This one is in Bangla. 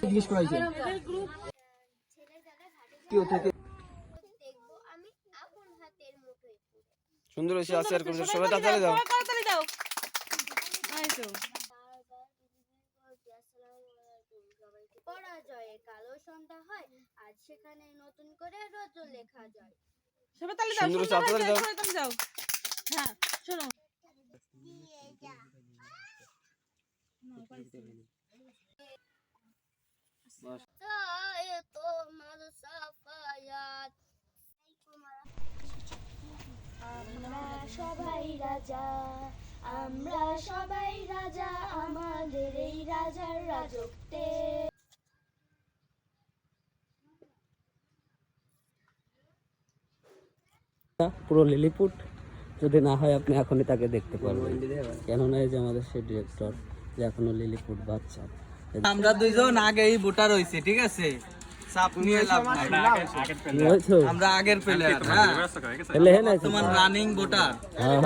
জিজ্ঞেস করাইছে কেউ থেকে সুন্দর হয়েছে শেয়ার করছো সবাই তাড়াতাড়ি দাও পরাজয়ে কালো সন্ধ্যা হয় আজ সেখানে নতুন করে রজনী লেখা যায়। সবাই তালি দাও, সুন্দর সুন্দর তালি দাও। সবাই তালি দাও। হ্যাঁ শোনো তোমার সাফায়াত আমরা সবাই রাজা, আমরা সবাই রাজা, আমাদের এই রাজার রাজত্বে। পুরো লিলিপুট যদি না হয় আপনি এখনই তাকে দেখতে পারবেন, কেননা এই যে আমাদের সেই ডিরেক্টর যে এখনো লিলিপুট বাচ্চা। আমরা দুইজন আগেই ভোটার হইছি, ঠিক আছে, চাপ নিয়ে লাভ নাই। আমরা আগের প্লেয়ার, হ্যাঁ, তোমার রানিং ভোটার। হ্যাঁ